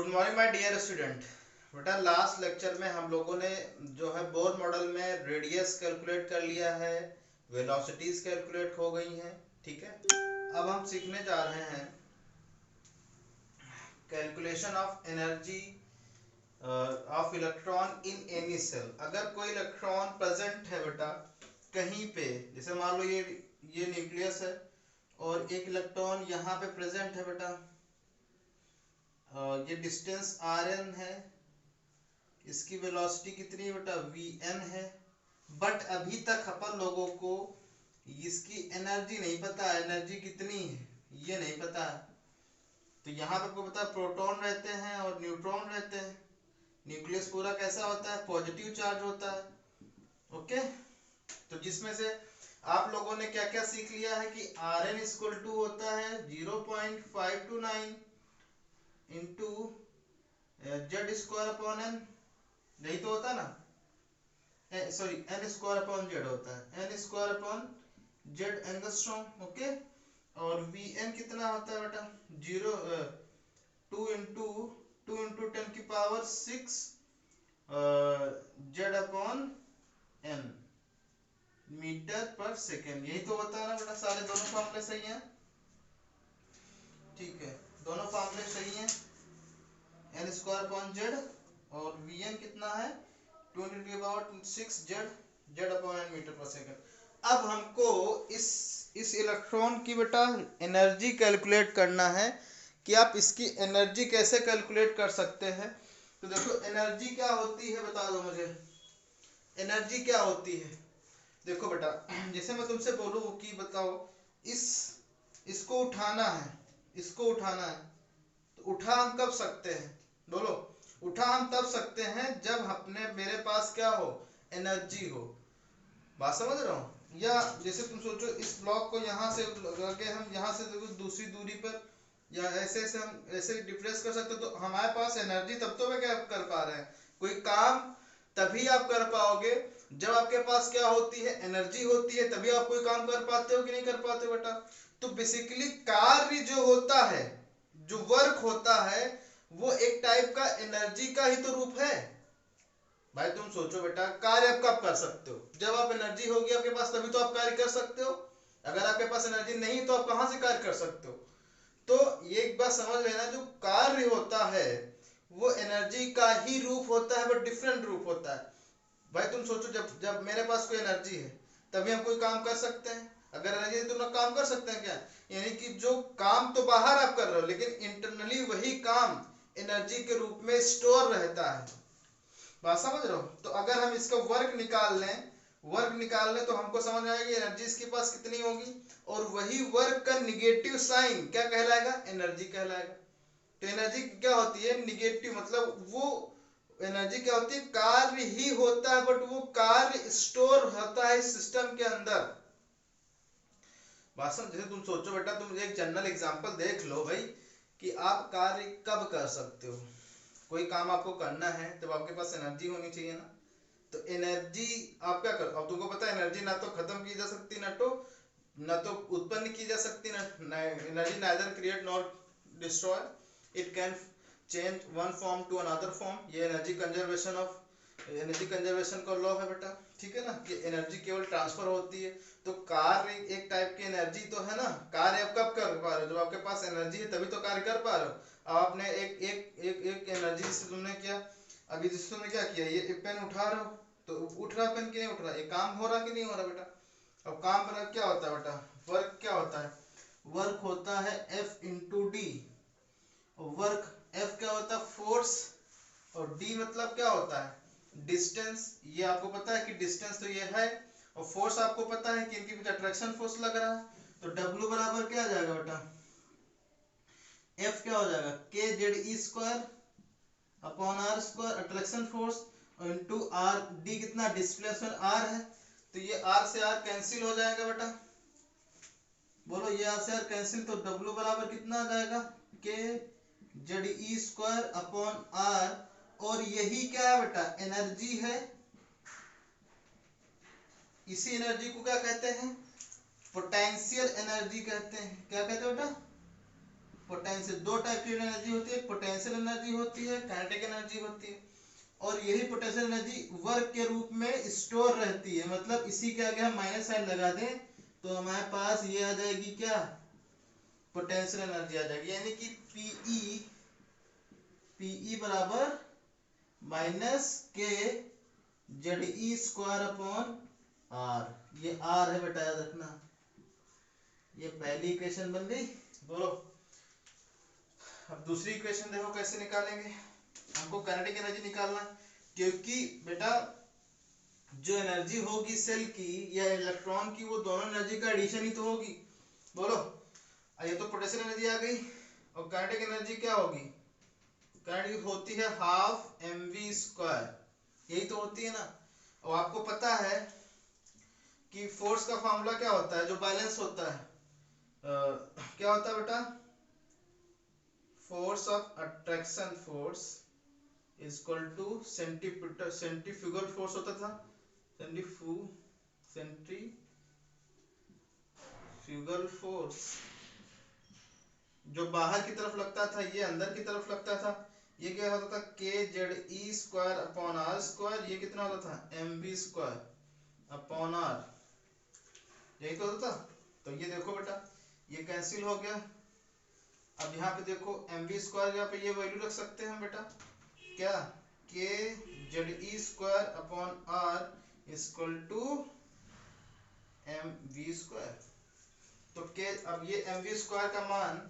Good morning my dear student. बेटा last lecture में हम लोगों ने जो है बोर मॉडल में रेडियस कैलकुलेट कर लिया है, वेलोसिटीज कैलकुलेट हो गई हैं। ठीक है, अब हम सीखने जा रहे हैं calculation of energy of electron in any cell. अगर कोई इलेक्ट्रॉन प्रेजेंट है बेटा कहीं पे, जैसे मान लो ये न्यूक्लियस है और एक इलेक्ट्रॉन यहाँ पे प्रेजेंट है बेटा, ये डिस्टेंस आर एन है, इसकी वेलोसिटी कितनी है बेटा वी एन है। बट अभी तक अपन लोगों को इसकी एनर्जी नहीं पता, एनर्जी कितनी है ये नहीं पता है। तो यहाँ पे आपको पता है प्रोटॉन रहते हैं और न्यूट्रॉन रहते हैं। न्यूक्लियस पूरा कैसा होता है, पॉजिटिव चार्ज होता है। ओके, तो जिसमें से आप लोगों ने क्या क्या सीख लिया है कि आर एन इक्वल टू होता है 0.529 into Z square upon N, यही तो होता है ना, sorry N square upon Z होता है, N square upon Z angstrom. Okay, और वी एन कितना होता है बेटा 2 into 10⁶ Z upon N metre पर सेकेंड। यही तो होता है ना बेटा, सारे दोनों फॉर्मूले सही हैं। ठीक है, दोनों फॉर्मूले सही हैं, एन स्क्वायर अपॉन जेड और वी एन कितना है 2 × 10⁶ जेड अपॉन एन मीटर पर सेकेंड। अब हमको इस इलेक्ट्रॉन की बेटा एनर्जी कैलकुलेट करना है कि आप इसकी एनर्जी कैसे कैलकुलेट कर सकते हैं। तो देखो एनर्जी क्या होती है बता दो मुझे, एनर्जी क्या होती है। देखो बेटा जैसे मैं तुमसे बोलूं कि बताओ इसको उठाना है, इसको उठाना है, तो उठा हम कब सकते हैं, बोलो। उठा हम तब सकते हैं जब अपने मेरे पास क्या हो, एनर्जी हो। बात समझ रहा हूँ। या जैसे तुम सोचो इस ब्लॉक को यहाँ से लगा के हम यहाँ से देखो दूसरी दूरी पर, या ऐसे ऐसे हम ऐसे डिप्रेस कर सकते, तो हमारे पास एनर्जी तब तो मैं क्या कर पा रहे हैं, कोई काम तभी आप कर पाओगे जब आपके पास क्या होती है, एनर्जी होती है, तभी आप कोई काम कर पाते हो कि नहीं कर पाते हो बेटा। तो बेसिकली कार्य जो होता है, जो वर्क होता है, वो एक टाइप का एनर्जी का ही तो रूप है। भाई तुम सोचो बेटा, कार्य आप कब कर सकते हो, जब आप एनर्जी होगी आपके पास तभी तो आप कार्य कर सकते हो। अगर आपके पास एनर्जी नहीं तो आप कहां से कार्य कर सकते हो। तो ये एक बात समझ लेना, जो कार्य होता है वो एनर्जी का ही रूप होता है, बट डिफरेंट रूप होता है। भाई तुम सोचो जब जब मेरे पास कोई एनर्जी है तभी हम कोई काम कर सकते हैं। अगर एनर्जी है तो तुम लोग काम कर सकते हैं क्या, यानी कि जो काम तो बाहर आप कर रहे हो लेकिन इंटरनली वही काम एनर्जी के रूप में स्टोर रहता है। बात समझ रहे हो। तो अगर हम इसका वर्क निकाल लें तो हमको समझ आएगी एनर्जी इसके पास कितनी होगी, और वही वर्क का निगेटिव साइन क्या कहलाएगा, एनर्जी कहलाएगा। तो एनर्जी क्या होती है, निगेटिव, मतलब वो एनर्जी क्या होती है, कार्य ही होता है बट वो कार्य स्टोर होता है सिस्टम के अंदर। बात समझ। जैसे तुम सोचो बेटा, तुम एक जनरल एग्जांपल देख लो भाई कि आप कार्य कब कर सकते हो। कोई काम आपको करना है तब आपके पास एनर्जी होनी चाहिए ना। तो एनर्जी आप क्या करो, अब तुमको पता है एनर्जी ना तो खत्म की जा सकती, ना तो उत्पन्न की जा सकती, ना energy neither create nor destroy, it can change one form to another form. ये एनर्जी कंजर्वेशन का लॉ है बेटा। ठीक है ना, कि एनर्जी केवल ट्रांसफर होती है। तो कार्य एक टाइप की एनर्जी तो है ना। कार्य आप कब कर पा रहे हो, जब आपके पास एनर्जी है तभी तो कार्य कर पा रहे हो। अब आपने एक एक एक एक एनर्जी से तुमने क्या, अभी जिससे तुमने क्या किया, ये पेन उठा रहे हो, तो उठ रहा पेन कि नहीं उठ रहा, ये काम हो रहा कि नहीं हो रहा बेटा। अब काम पर क्या होता है बेटा, वर्क क्या होता है, वर्क होता है F into D. Work F क्या होता है, फोर्स, और D मतलब क्या होता है, डिस्टेंस। ये आपको पता है कि डिस्टेंस तो ये है, और फोर्स आपको पता है कि इनके बीच अट्रैक्शन फोर्स लग रहा है। तो W बराबर क्या आ जाएगा बेटा, F क्या हो जाएगा k जेड ई square upon R square attraction force, और इनटू आर, डी कितना डिस्प्लेसमेंट आर है, तो ये आर से आर कैंसिल हो जाएगा बेटा। बोलो ये आर से आर कैंसिल, तो W बराबर कितना आ जाएगा, k जेड ई स्क्वायर अपॉन आर, और यही क्या है बेटा, एनर्जी है। इसी एनर्जी को क्या कहते हैं, पोटेंशियल एनर्जी कहते हैं। क्या कहते हैं बेटा, पोटेंशियल, दो टाइप की एनर्जी होती है, पोटेंशियल एनर्जी होती है, काइनेटिक एनर्जी होती है। और यही पोटेंशियल एनर्जी वर्क के रूप में स्टोर रहती है। मतलब इसी के आगे हम माइनस साइन लगा दें तो हमारे पास ये आ जाएगी क्या, पोटेंशियल एनर्जी आ जाएगी। यानी कि पीई बराबर माइनस के जेड ई स्क्वायर अपॉन आर। ये आर है बेटा, याद रखना। ये पहली इक्वेशन बन गई। बोलो अब दूसरी इक्वेशन देखो कैसे निकालेंगे। हमको काइनेटिक एनर्जी निकालना, क्योंकि बेटा जो एनर्जी होगी सेल की या इलेक्ट्रॉन की, वो दोनों एनर्जी का एडिशन ही तो होगी। बोलो, ये तो पोटेंशियल एनर्जी आ गई। और काइनेटिक एनर्जी क्या होगी, काइनेटिक होती है हाफ mv स्क्वायर, यही तो होती है ना। और आपको पता है कि फोर्स का फॉर्मूला क्या होता है, जो बैलेंस होता है क्या होता है बेटा, force of attraction force is equal to centrifugal force होता था, सेंट्रीफ्यूगल फोर्स जो बाहर की तरफ लगता था, ये अंदर की तरफ लगता था। ये क्या होता था, के जेड ई स्क्वायर अपॉन आर स्क्वायर। ये कितना होता था, M B square upon R, यही तो होता था। तो ये देखो बेटा, ये कैंसिल हो गया। अब यहाँ पे देखो एम बी स्क्वायर, यहाँ पे ये वैल्यू रख सकते हैं हम बेटा, क्या, K Z E square upon R equal to M V square. तो के, अब ये एम वी स्क्वायर का मान,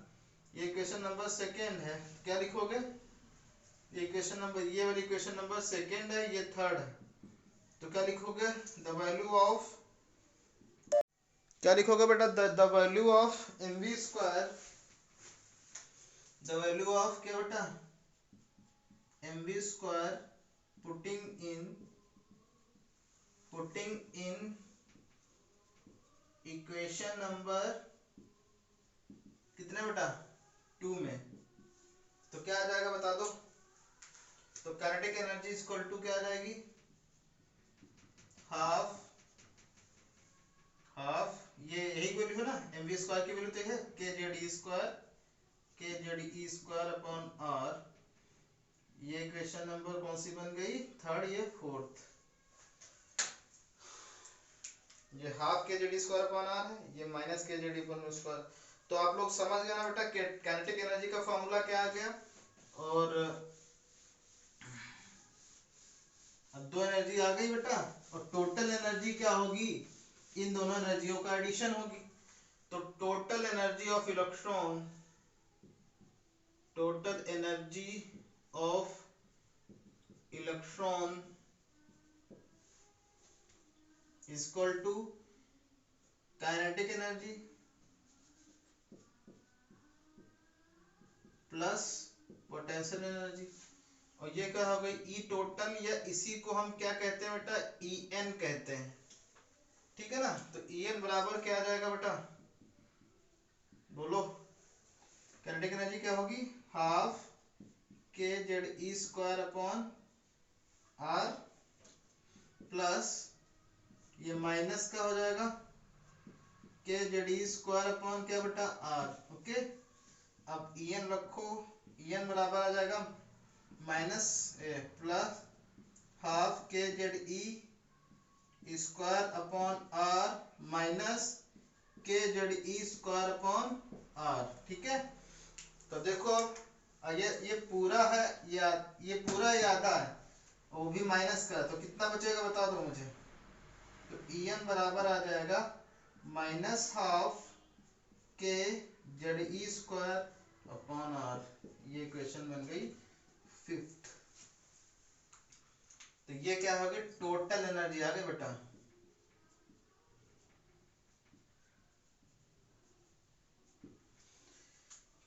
ये इक्वेशन नंबर सेकेंड है, क्या लिखोगे, ये इक्वेशन नंबर, ये वाली इक्वेशन नंबर सेकेंड है, ये थर्ड है। तो क्या लिखोगे, द वैल्यू ऑफ, क्या लिखोगे बेटा, the value of M V square, the value of क्या बेटा, M V square putting in equation number कितने बेटा, 2 में। तो क्या आ जाएगा बता दो। तो काइनेटिक एनर्जी इक्वल टू क्या आ जाएगी, हाफ ये यही वैल्यू है ना, एम वी स्क्वायर की वैल्यू तो है, के जेड ई स्क्वायर अपॉन आर। ये इक्वेशन नंबर कौन सी बन गई, थर्ड, ये फोर्थ। ये हाफ के जेड स्क्वायर अपॉन आर है, ये माइनस के जेड अपॉन स्क्वायर। तो आप लोग समझ गए ना बेटा, काइनेटिक एनर्जी का फॉर्मूला क्या आ गया। और अब दो एनर्जी आ गई बेटा, और टोटल एनर्जी क्या होगी, इन दोनों एनर्जियों का एडिशन होगी। तो total energy of electron, total energy of electron equal to kinetic energy plus potential energy. और ये क्या हो गई, ई टोटल, या इसी को हम क्या कहते हैं बेटा, ई एन कहते हैं, ठीक है ना। तो ई एन बराबर क्या आ जाएगा बेटा, बोलो, काइनेटिक एनर्जी क्या होगी, हाफ के जेड ई स्क्वायर अपॉन आर प्लस ये माइनस का हो जाएगा के जेड ई स्क्वायर अपॉन क्या बेटा, आर। ओके, अब ई एन रखो, ई एन बराबर आ जाएगा माइनस प्लस हाफ के जेड ई स्क्वायर अपॉन आर माइनस के जेड ई स्क्वायर अपॉन आर, ठीक है। तो देखो ये पूरा है, ये पूरा आधा है, वो भी माइनस का, तो कितना बचेगा बता दो मुझे। तो ई एन बराबर आ जाएगा माइनस हाफ के जेड ई स्क्वायर अपॉन आर। ये इक्वेशन बन गई फिफ्थ। तो ये क्या हो गई, टोटल एनर्जी आ गई बेटा।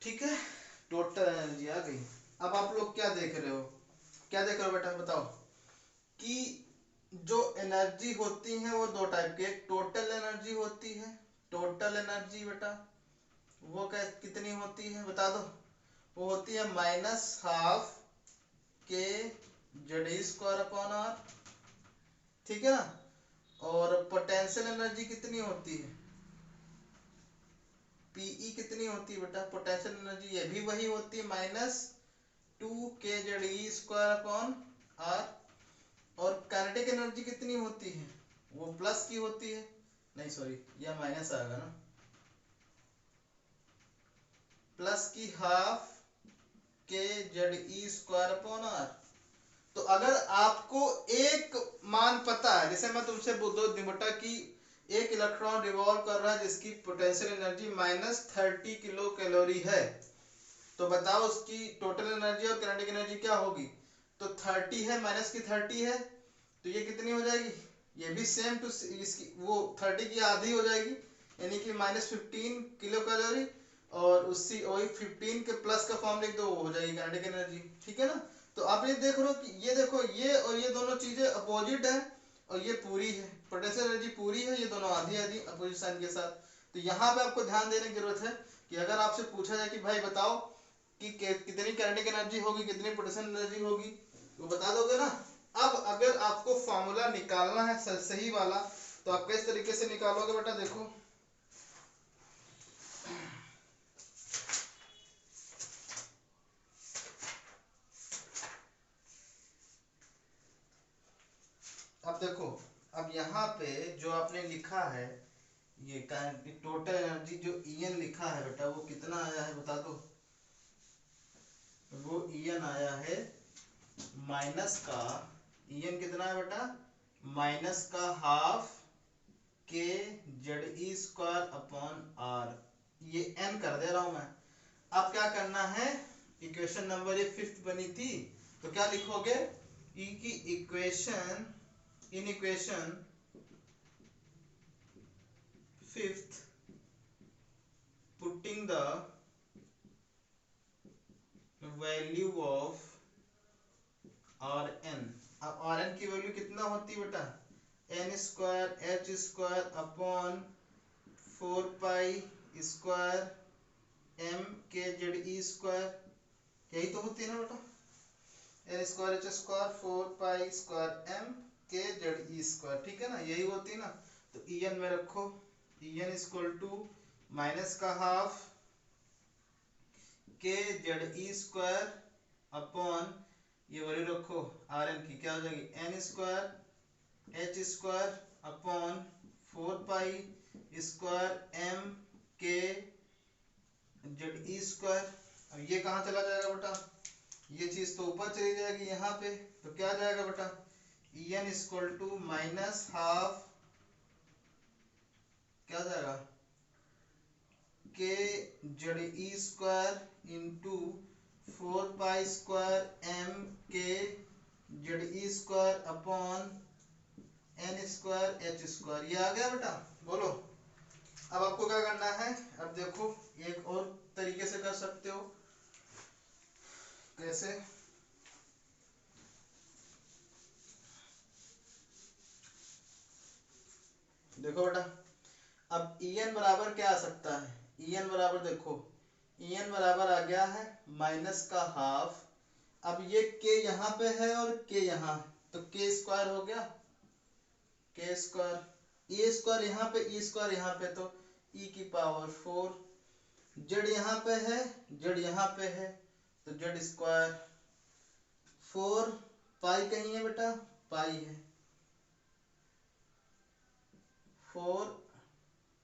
ठीक है, टोटल एनर्जी आ गई। अब आप लोग क्या देख रहे हो, क्या देख रहे हो बेटा, बताओ कि जो एनर्जी होती है वो दो टाइप के, टोटल एनर्जी होती है, टोटल एनर्जी बेटा वो कितनी होती है बता दो, वो होती है माइनस हाफ के जेड स्क्वायर अपॉन आर, ठीक है ना। और पोटेंशियल एनर्जी कितनी होती है, पीई कितनी होती है बेटा पोटेंशियल एनर्जी, ये भी वही होती है -2kZe²/r। और काइनेटिक एनर्जी कितनी होती है, वो प्लस की होती है, नहीं सॉरी यह माइनस आएगा ना, प्लस की ½ kZe²/r। तो अगर आपको एक मान पता है, जैसे मैं तुमसे बोल दो बेटा कि एक इलेक्ट्रॉन रिवॉल्व कर रहा है जिसकी पोटेंशियल एनर्जी -30 किलो कैलोरी है, तो बताओ उसकी टोटल एनर्जी और काइनेटिक एनर्जी क्या होगी। तो 30 है माइनस की 30 है, तो ये कितनी हो जाएगी, ये भी सेम टू इसकी वो 30 की आधी हो जाएगी, यानी कि -15 किलो कैलोरी, और उसी वही 15 के प्लस का फॉर्म लिख दो, वो हो जाएगी काइनेटिक एनर्जी। ठीक है ना। तो आप ये देख रहे हो कि ये देखो ये और ये दोनों चीजें अपोजिट है, और ये पूरी है, पोटेंशियल एनर्जी पूरी है, ये दोनों आधी आधी अपोजिट साइन के साथ। तो यहाँ पे आपको ध्यान देने की जरूरत है कि अगर आपसे पूछा जाए कि भाई बताओ कि कितनी काइनेटिक एनर्जी होगी, कितनी पोटेंशियल एनर्जी होगी, तो बता दोगे ना। अब अगर आपको फॉर्मूला निकालना है सही वाला, तो आप किस तरीके से निकालोगे बेटा, देखो अब देखो, अब यहाँ पे जो आपने लिखा है ये टोटल एनर्जी जो En लिखा है बेटा, वो कितना आया है बता दो। वो En आया है माइनस का, En कितना है बेटा, -½ kZe²/r। ये n कर दे रहा हूं मैं। अब क्या करना है, इक्वेशन नंबर ये 5th बनी थी, तो क्या लिखोगे, E की equation, in equation 5th putting the value of Rn। अब Rn की वैल्यू कितना होती है बेटा, n²h²/4π² यही तो होती है ना बेटा, n²h²4π²m⁴ ठीक है ना, यही होती है ना। तो En में रखो, En -½ kZe² ये वैल्यू रखो Rn की, क्या हो जाएगी, n²h²/4π²m⁴ अब ये कहाँ चला जाएगा बेटा, ये चीज तो ऊपर चली जाएगी यहाँ पे, तो क्या जाएगा बेटा, En -½ क्या जाएगा, kZe² इंटू 4π²m⁴ ये आ गया बेटा, बोलो। अब आपको क्या करना है, अब देखो एक और तरीके से कर सकते हो, कैसे, देखो बेटा, अब En बराबर क्या आ सकता है, En बराबर देखो, En बराबर आ गया है -½ अब ये k यहाँ पे है और k यहाँ, तो k² हो गया, k², a² यहाँ पे, e² यहाँ पे, तो e⁴ z यहाँ पे है, z यहाँ पे है, तो z², 4 पाई कहीं है बेटा, पाई है, 4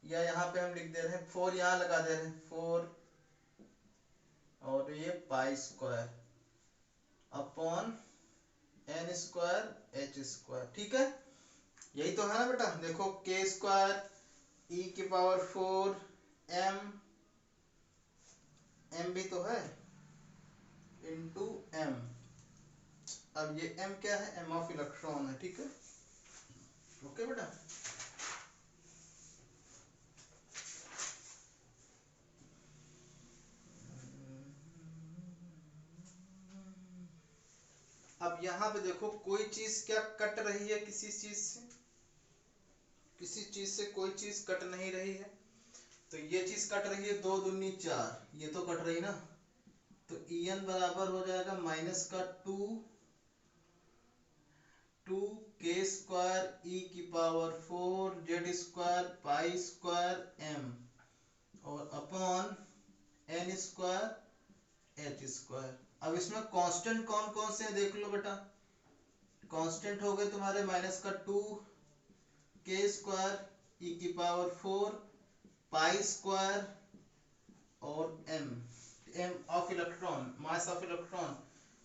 या यहाँ पे हम लिख दे रहे हैं 4, यहाँ लगा दे रहे हैं 4, और ये π² अपॉन n²h², ठीक है, यही तो है ना बेटा। देखो k² e⁴ m भी तो है इंटू m, अब ये m क्या है, m ऑफ इलेक्ट्रॉन है, ठीक है, ओके बेटा। अब यहाँ पे देखो कोई चीज क्या कट रही है, किसी चीज से कोई चीज कट नहीं रही है, तो ये चीज कट रही है, 2 दूनी 4, ये तो कट रही ना, तो En बराबर हो जाएगा -2k² e⁴ z² π² m और अपॉन स्क्वायर। अब इसमें कांस्टेंट कौन कौन से हैं देख लो बेटा। कांस्टेंट हो गए तुम्हारे माइनस का 2 k स्क्वायर e की पावर 4 पाई स्क्वायर और m of electron, mass of electron.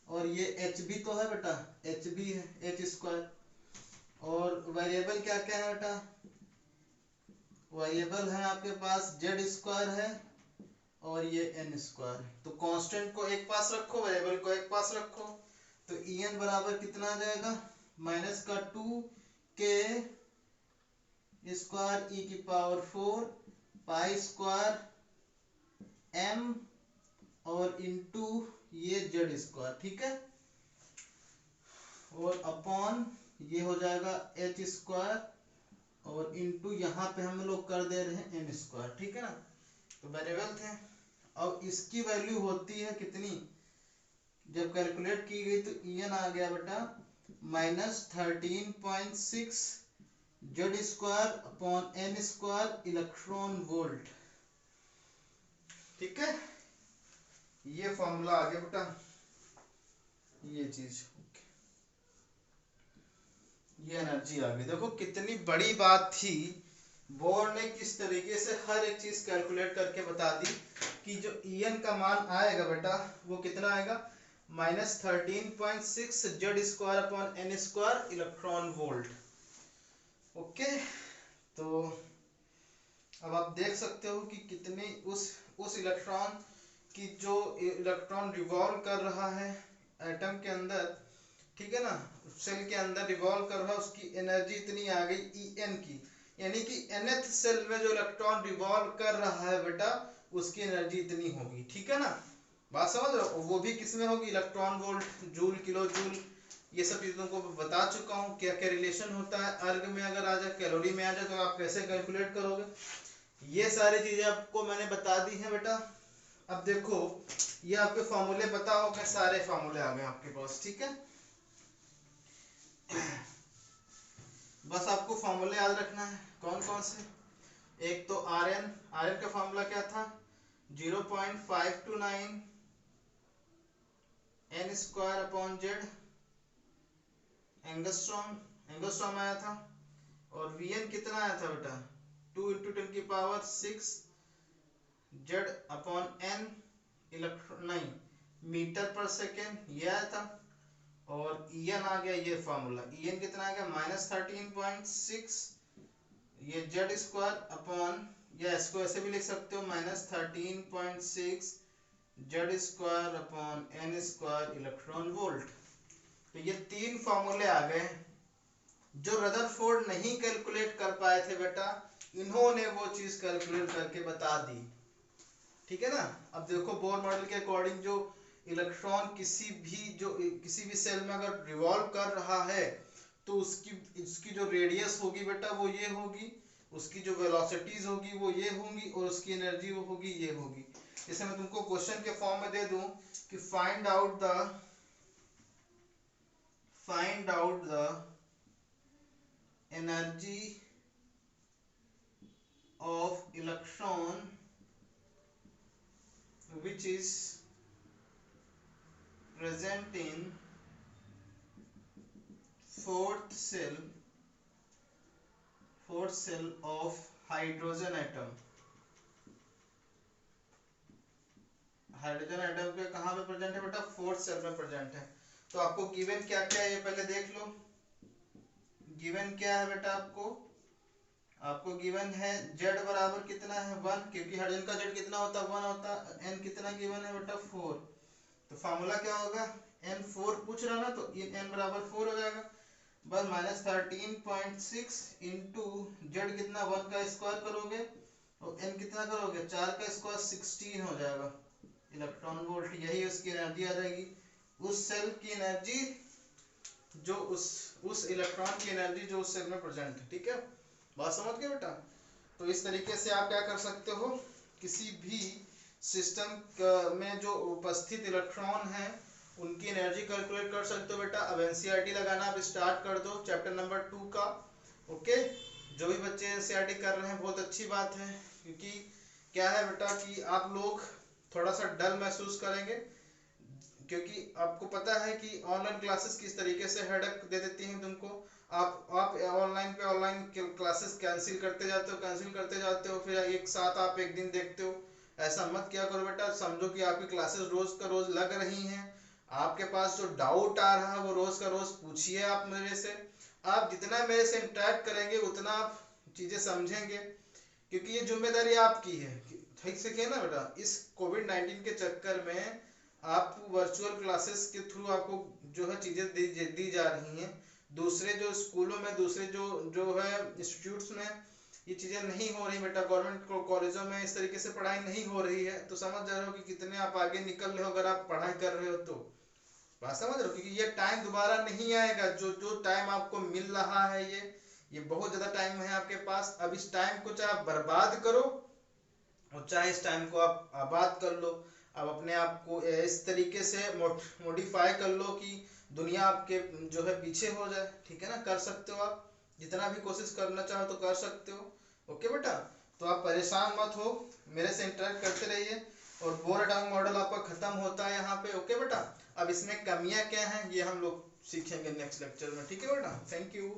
और ये h भी तो है बेटा, h भी है h स्क्वायर। और वेरिएबल क्या क्या है बेटा, वेरिएबल है आपके पास z स्क्वायर है और ये n स्क्वायर है। तो कांस्टेंट को एक पास रखो, वेरिएबल को एक पास रखो, तो En बराबर कितना आ जाएगा, माइनस का 2k स्क्वायर e की पावर 4 पाई स्क्वायर m और इंटू ये z स्क्वायर, ठीक है। और अपॉन ये हो जाएगा h स्क्वायर और इंटू यहाँ पे हम लोग कर दे रहे हैं n स्क्वायर, ठीक है ना। तो वेरिएबल थे। अब इसकी वैल्यू होती है कितनी, जब कैलकुलेट की गई तो En आ गया बेटा -13.6 z square upon n square electron volt, ठीक है। ये फॉर्मूला आ गया बेटा, ये चीज, ये एनर्जी आ गई। देखो कितनी बड़ी बात थी, बोर्ड ने किस तरीके से हर एक चीज कैलकुलेट करके बता दी कि जो En का मान आएगा बेटा वो कितना आएगा, -13.6 z square upon n square electron volt. Okay, तो अब आप देख सकते हो कि कितनी उस इलेक्ट्रॉन की, जो इलेक्ट्रॉन रिवॉल्व कर रहा है एटम के अंदर, ठीक है ना, सेल के अंदर रिवॉल्व कर रहा है, उसकी एनर्जी इतनी आ गई En की, यानी कि nth सेल में जो इलेक्ट्रॉन रिवॉल्व कर रहा है बेटा उसकी एनर्जी इतनी होगी, ठीक है ना। बात समझ रहे हो, वो भी किसमें होगी, electron volt, joule, kilo joule, ये सब चीज़ तुमको बता चुका हूँ क्या क्या रिलेशन होता है। अर्ग में अगर आ जाए, कैलोरी में आ जाए तो आप कैसे कैलकुलेट करोगे, ये सारी चीजें आपको मैंने बता दी हैं बेटा। अब देखो ये आपके फॉर्मूले पता हो गए, सारे फॉर्मूले आ गए आपके पास, ठीक है। बस आपको फॉर्मूले याद रखना है, कौन कौन से। एक तो Rn का फॉर्मूला क्या था, 0.529 n square upon z angstrom आया था। और Vn कितना आया था बेटा, 2 × 10⁶ z अपॉन n इलेक्ट्रॉन, नहीं, मीटर पर सेकेंड, ये आया था। और En आ गया, ये फॉर्मूला En कितना आ गया, -13.6 ये z स्क्वायर अपॉन, या इसको ऐसे भी लिख सकते हो, -13.6 z square upon n square electron volt. तो ये तीन फॉर्मूले आ गए जो रदरफोर्ड नहीं कैलकुलेट कर पाए थे बेटा, इन्होंने वो चीज कैलकुलेट करके बता दी, ठीक है ना। अब देखो बोर मॉडल के अकॉर्डिंग जो इलेक्ट्रॉन किसी भी सेल में अगर रिवॉल्व कर रहा है तो उसकी जो रेडियस होगी बेटा वो ये होगी, उसकी जो वेलोसिटीज होगी वो ये होंगी, और उसकी एनर्जी वो होगी ये होगी। जैसे मैं तुमको क्वेश्चन के फॉर्म में दे दूं कि find out the energy of electron which is present in fourth cell of hydrogen atom। Hydrogen atom के कहाँ पे प्रेजेंट है बेटा, फोर्थ सेल में प्रेजेंट है। तो आपको गिवन क्या क्या है ये पहले देख लो। गिवन क्या है बेटा, आपको गिवन है z बराबर कितना है 1, क्योंकि हाइड्रोजन का z कितना होता है 1 होता है। n कितना गिवन है बेटा 4, तो फार्मूला क्या होगा, n4 पूछ रहा ना, तो n बराबर 4 हो जाएगा। बस -13.6 इंटू z कितना 1 का स्क्वायर करोगे और n कितना करोगे 4 का स्क्वायर 16 हो जाएगा इलेक्ट्रॉन वोल्ट। यही उसकी एनर्जी आ जाएगी, उस सेल की एनर्जी जो उस इलेक्ट्रॉन की एनर्जी जो उस सेल में प्रेजेंट है, ठीक है। बात समझ गए बेटा। तो इस तरीके से आप क्या कर सकते हो, किसी भी सिस्टम में जो उपस्थित इलेक्ट्रॉन है उनकी एनर्जी कैलकुलेट कर सकते हो बेटा। अब एनसीईआरटी लगाना आप स्टार्ट कर दो चैप्टर नंबर 2 का। ओके, जो भी बच्चे एनसीईआरटी कर रहे हैं बहुत अच्छी बात है, क्योंकि क्या है बेटा कि आप लोग थोड़ा सा डल महसूस करेंगे, क्योंकि आपको पता है कि ऑनलाइन क्लासेस किस तरीके से हेडक दे देती हैं तुमको। आप ऑनलाइन पे ऑनलाइन क्लासेस कैंसिल करते जाते हो, फिर एक साथ आप एक दिन देखते हो। ऐसा मत किया करो बेटा। समझो कि आपकी क्लासेस रोज का रोज लग रही हैं, आपके पास जो डाउट आ रहा है वो रोज का रोज पूछिए आप मेरे से। आप जितना मेरे से इंटरेक्ट करेंगे उतना आप चीजें समझेंगे, क्योंकि ये जिम्मेदारी आपकी है। ठीक से किया ना बेटा। इस कोविड-19 के चक्कर में आप वर्चुअल क्लासेस के थ्रू आपको जो है चीजें दी जा रही हैं। दूसरे जो स्कूलों में, दूसरे जो जो है इंस्टीट्यूट्स में ये चीजें नहीं हो रही बेटा। गवर्नमेंट कॉलेजों में इस तरीके से पढ़ाई नहीं हो रही है, तो समझ जा रहे हो कि कितने आप आगे निकल रहे हो अगर आप पढ़ाई कर रहे हो तो। बात समझ रहे हो, क्योंकि ये टाइम दोबारा नहीं आएगा। जो जो टाइम आपको मिल रहा है ये बहुत ज्यादा टाइम है आपके पास। अब इस टाइम को चाहे आप बर्बाद करो और चाहे इस टाइम को आप आबाद कर लो। अब अपने आप को इस तरीके से मॉडिफाई कर लो कि दुनिया आपके जो है पीछे हो जाए। ठीक है ना, कर सकते हो आप, जितना भी कोशिश करना चाहो तो कर सकते हो। ओके बेटा, तो आप परेशान मत हो, मेरे से इंटरेक्ट करते रहिए। और बोर डाउन मॉडल आपका खत्म होता है यहाँ पे। ओके बेटा, अब इसमें कमियां क्या हैं ये हम लोग सीखेंगे नेक्स्ट लेक्चर में। ठीक है बेटा, थैंक यू।